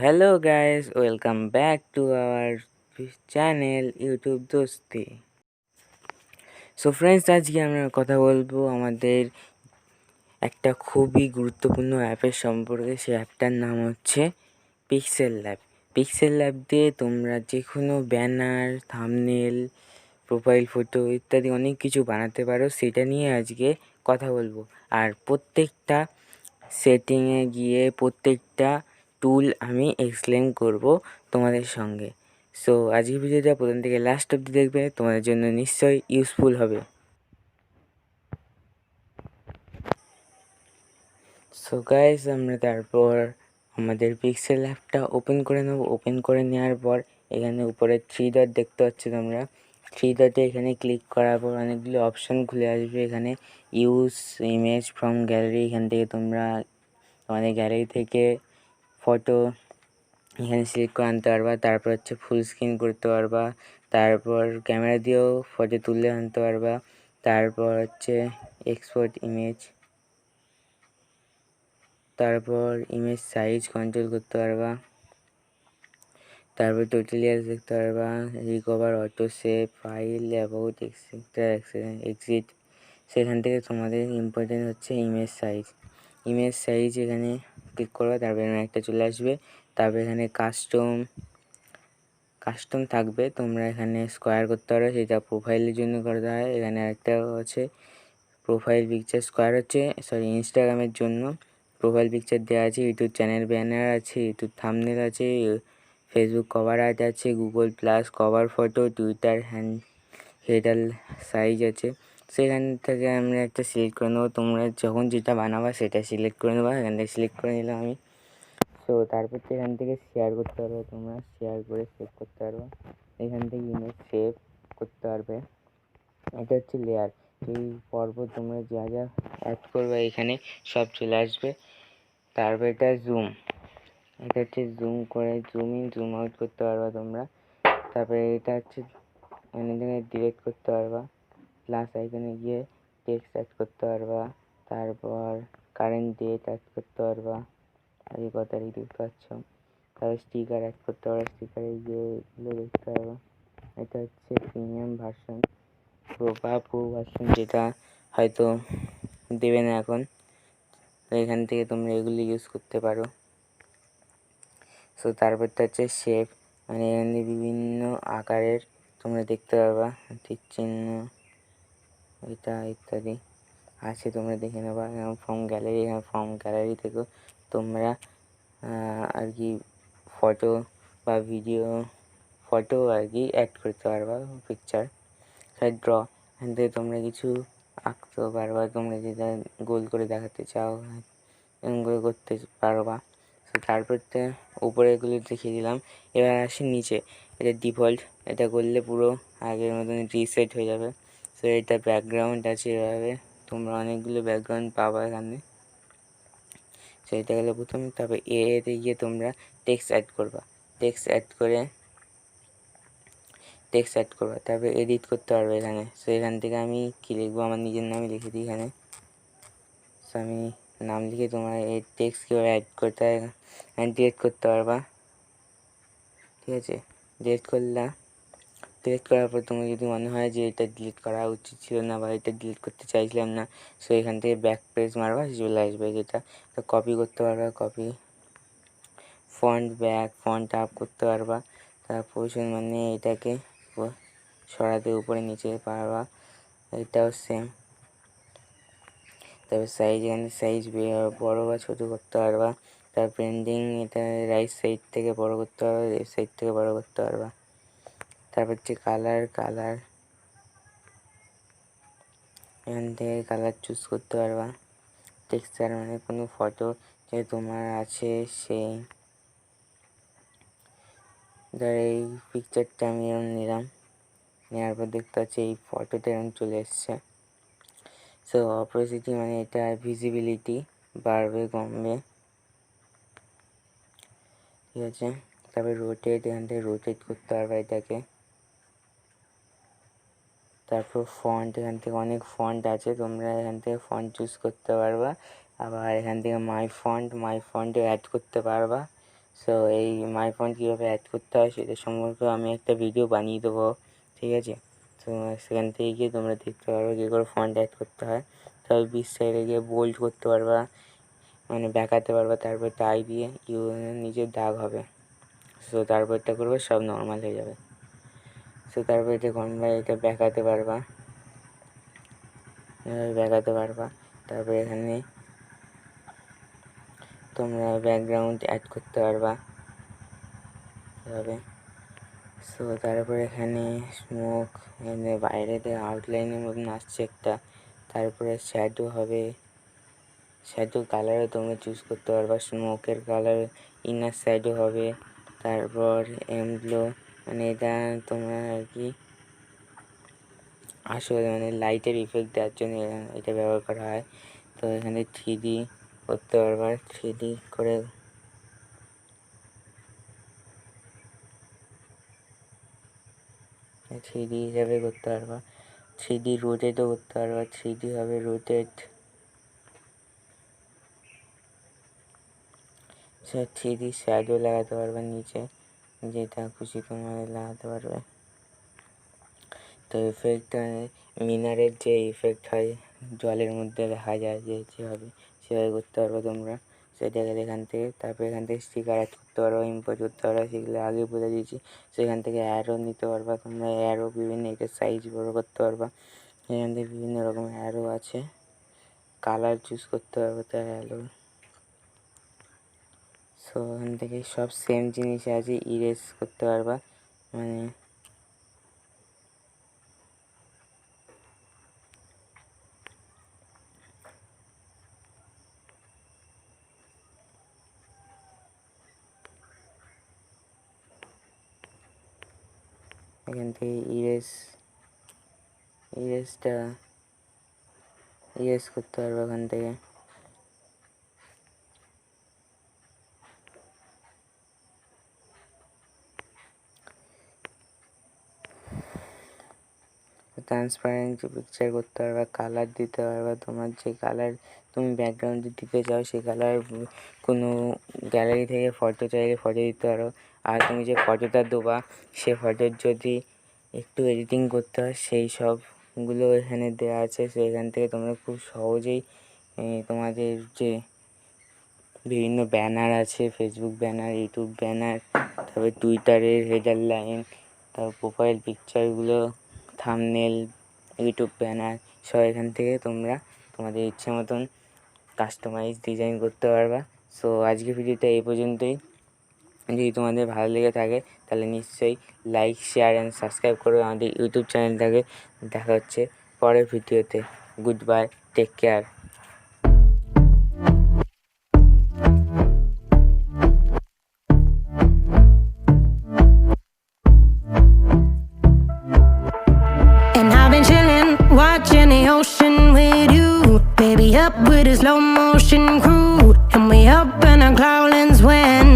hello guys, welcome back to our channel YouTube দোস্তি। So friends, আজকে আমরা কথা বলবো আমাদের একটা খুবই গুরুত্বপূর্ণ অ্যাপের সম্পর্কে। সেই অ্যাপটার নাম হচ্ছে পিক্সেল ল্যাব। পিক্সেল ল্যাব দিয়ে তোমরা যে কোনো ব্যানার, থাম্বনেল, প্রোফাইল ফটো ইত্যাদি অনেক কিছু বানাতে পারো। সেটা নিয়ে আজকে কথা বলবো। আর প্রত্যেকটা সেটিংয়ে গিয়ে প্রত্যেকটা টুল আমি এক্সপ্লেন করব তোমাদের সঙ্গে। সো আজকের ভিডিওটা প্রথম থেকে লাস্ট অবধি দেখবে, তোমাদের জন্য নিশ্চয়ই ইউজফুল হবে। সো গাইস, আমরা তারপর আমাদের পিক্সেল অ্যাপটা ওপেন করে নেব। ওপেন করে নেওয়ার পর এখানে উপরে 3 ডট দেখতে পাচ্ছ তোমরা। 3 ডটে এখানে ক্লিক করার পর অনেকগুলো অপশান খুলে আসবে। এখানে ইউজ ইমেজ ফ্রম গ্যালারি, এখান থেকে তোমরা তোমাদের গ্যালারি থেকে ফটো এখানে সিলেক্ট করে আনতে পারবা। তারপর হচ্ছে ফুল স্ক্রিন করতে পারবা। তারপর ক্যামেরা দিয়েও ফটো তুলে আনতে পারবা। তারপর হচ্ছে এক্সপোর্ট ইমেজ, তারপর ইমেজ সাইজ কন্ট্রোল করতে পারবা। তারপর টোটালিয়াস দেখতে পারবা, recover, auto save, file, about, etcetera, exit. সেখান থেকে তোমাদের ইম্পর্টেন্ট হচ্ছে ইমেজ সাইজ। ইমেজ সাইজ এখানে ক্লিক করবা, তারপর এখানে একটা চলে আসবে। তারপর এখানে কাস্টম থাকবে, তোমরা এখানে স্কোয়ার করতে পারো, সেটা প্রোফাইলের জন্য করতে হয়। এখানে একটা হচ্ছে প্রোফাইল পিকচার, স্কোয়ার হচ্ছে ইনস্টাগ্রামের জন্য প্রোফাইল পিকচার দেওয়া আছে। ইউটিউব চ্যানেল ব্যানার আছে, ইউটিউব থাম্বনেল আছে, ফেসবুক কভার আর্ট আছে, Google plus cover photo, Twitter header size আছে। সেখান থেকে আমরা একটা সিলেক্ট করে নেবো। তোমরা যখন যেটা বানাবা সেটা সিলেক্ট করে নেবা। এখান থেকে সিলেক্ট করে নিলাম আমি। তো তারপর তো এখান থেকে শেয়ার করতে পারবে, তোমরা শেয়ার করে সেভ করতে পারবে। এখান থেকে ইমেজ সেভ করতে পারবে। এটা হচ্ছে লেয়ার। এই পর্ব তোমরা যা যা অ্যাড করবে এখানে সব চলে আসবে। তারপর এটা জুম, এটা হচ্ছে জুম করে জুম ইন জুম আউট করতে পারবা তোমরা। তারপরে এটা হচ্ছে ডিলেট করতে পারবা। প্লাস আইকনে গিয়ে টেক্সট অ্যাড করতে পারবা। তারপর কারেন্ট ডেট অ্যাড করতে পারবা, আজকে কত তারিখ দেখতে পাচ্ছ। তারপর স্টিকার অ্যাড করতে পারবা, স্টিকারে গিয়ে এগুলো দেখতে পারবা। এটা হচ্ছে প্রিমিয়াম ভার্সন, প্রো ভার্সন, যেটা হয়তো দেবে না এখন। তো এখান থেকে তোমরা এগুলি ইউজ করতে পারো। সো তারপরটা হচ্ছে শেপ, মানে এখানে বিভিন্ন আকারের তোমরা দেখতে পারবা, তীর চিহ্ন, এটা ইত্যাদি আছে, তোমরা দেখে নেবা। ফ্রম গ্যালারি থেকেও তোমরা আর কি ফটো বা ভিডিও, ফটো আর কি অ্যাড করতে পারবা, পিকচার ড্র। এখান থেকে তোমরা কিছু আঁকতেও পারবা, তোমরা যেটা গোল করে দেখাতে চাও এরকম করে করতে পারবা। তো তারপর তো উপরে এগুলো দেখিয়ে দিলাম। এবার আসি নিচে, এটা ডিফল্ট, এটা করলে পুরো আগের মতন রিসেট হয়ে যাবে। তো এটা ব্যাকগ্রাউন্ড আছে, এভাবে তোমরা অনেকগুলো ব্যাকগ্রাউন্ড পাবা এখানে। সেটা গেলে প্রথমে। তারপর এতে গিয়ে তোমরা টেক্সট অ্যাড করবা, টেক্সট অ্যাড করবা। তারপরে এডিট করতে পারবে এখানে। সো এখান থেকে আমি কী লিখবো, আমার নিজের নামই লিখে দিই এখানে। সো আমি নাম লিখে তোমরা এই টেক্সট কীভাবে অ্যাড করতে হয় ডিলিট করতে পারবা। ঠিক আছে, ডিলিট করার পর তোমার যদি মনে হয় যে এটা ডিলিট করা উচিত ছিল না বা এটা ডিলিট করতে চাইছিলাম না, সো এখান থেকে ব্যাক পেজ মারবা, চলে আসবে। যেটা কপি করতে পারবা, কপি, ফন্ট আপ করতে পারবা। তারপর মানে এটাকে সরাতে উপরে নিচে পারবা, এটাও সেম। তারপর সাইজ, এখানে সাইজ বড় বা ছোটো করতে পারবা। তারপর পেন্ডিং, এটা রাইট সাইড থেকে বড় করতে পারবা, লেফট সাইড থেকে বড় করতে পারবা। তারপর হচ্ছে কালার, এখান থেকে কালার চুজ করতে পারবা। টেক্সচার, মানে কোনো ফটো যে তোমার আছে সেই, ধর এই পিকচারটা আমি এরকম নিলাম, নেওয়ার পর দেখতে পাচ্ছি এই ফটোটা এরকম চলে এসছে। সো অপোসিটি, মানে এটা ভিজিবিলিটি বাড়বে কমবে। ঠিক আছে, তারপরে রোটেট, এখান থেকে রোটেট করতে পারবা এটাকে। তারপর ফন্ট, এখান থেকে অনেক ফন্ট আছে, তোমরা এখান থেকে ফন্ট চুজ করতে পারবা। আবার এখান থেকে মাই ফন্টে অ্যাড করতে পারবা। সো এই মাই ফন্ট কীভাবে অ্যাড করতে হয় সেটা সম্পর্কে আমি একটা ভিডিও বানিয়ে দেবো, ঠিক আছে? তো সেখান থেকে গিয়ে তোমরা দেখতে পারবে কী করে ফন্ট অ্যাড করতে হয়। তবে 20 সাইডে গিয়ে বোল্ড করতে পারবা, মানে ব্যাকাতে পারবা, তারপর টাই দিয়ে নিজের দাগ হবে। সো তারপর এটা করবে, সব নর্মাল হয়ে যাবে। সো তারপর এটা এটা ব্যাকাতে পারবা, ব্যাকাতে পারবা। তারপর এখানে তোমরা ব্যাকগ্রাউন্ড অ্যাড করতে পারবা এভাবে। সো তারপর এখানে স্মোক, এখানে বাইরেতে আউটলাইনের মতন আসছে একটা। তারপরে শ্যাডো হবে, শ্যাডো কালারও তোমরা চুজ করতে পারবা। স্মোকের কালার ইনার শ্যাডো হবে। তারপর এমব্লো, মানে এটা তোমরা আর কি আসলে মানে লাইটের ইফেক্ট দেওয়ার জন্য এটা ব্যবহার করা হয়। তো এখানে 3D করতে পারবা, 3D করে হিসাবে করতে পারবা। 3D রোটেটও করতে পারবা, 3D হবে রোটেট। 3D শ্যাডো লাগাতে পারবা নিচে, যেটা খুশি তোমার লাগাতে পারবে। তো ইফেক্ট মিনারের যে ইফেক্ট হয় জলের মধ্যে দেখা যায় যে যেভাবে, সেভাবে করতে পারবো তোমরা সেটাকে এখান থেকে। তারপর এখান থেকে স্টিকার অ্যাড করতে পারবো, ইম্পোর্ট করতে পারবো, সেগুলো আগে বলে দিয়েছি। সেখান থেকে অ্যারো নিতে পারবা তোমরা, অ্যারো বিভিন্ন এটা সাইজ বড় করতে পারবা। এখান থেকে বিভিন্ন রকম অ্যারো আছে, কালার চুজ করতে পারবো তার অ্যারো। সো এখান থেকে সব সেম জিনিস আছে, ইরেজ করতে পারবা, মানে এখান থেকে ইরেজটা ইরেজ করতে পারবো এখান থেকে। ট্রান্সপারেন্ট পিকচার করতে পারবা, কালার দিতে পারবা, তোমার যে কালার তুমি ব্যাকগ্রাউন্ডে দিতে চাও সেই কালার। কোনো গ্যালারি থেকে ফটো চাইলে ফটো দিতে পারো। আর তুমি যে ফটোটা দেবা সে ফটোর যদি একটু এডিটিং করতে হয় সেই সবগুলো এখানে দেওয়া আছে। সেখান থেকে তোমরা খুব সহজেই তোমাদের যে বিভিন্ন ব্যানার আছে, ফেসবুক ব্যানার, ইউটিউব ব্যানার, তারপরে টুইটারের হেডার লাইন, তারপর প্রোফাইল পিকচারগুলো, থাম্বনেল, ইউটিউব ব্যানার, সব এখান থেকে তোমরা তোমাদের ইচ্ছে মতন কাস্টমাইজ ডিজাইন করতে পারবা। সো আজকের ভিডিওটা এই পর্যন্তই। যদি তোমাদের ভালো লেগে থাকে তাহলে নিশ্চয়ই লাইক, শেয়ার অ্যান্ড সাবস্ক্রাইব করো আমাদের ইউটিউব চ্যানেলটাকে। দেখা হচ্ছে পরের ভিডিওতে। Good bye, take care. Watching the ocean with you, baby, up with a slow motion crew, and we up in our cloudlands when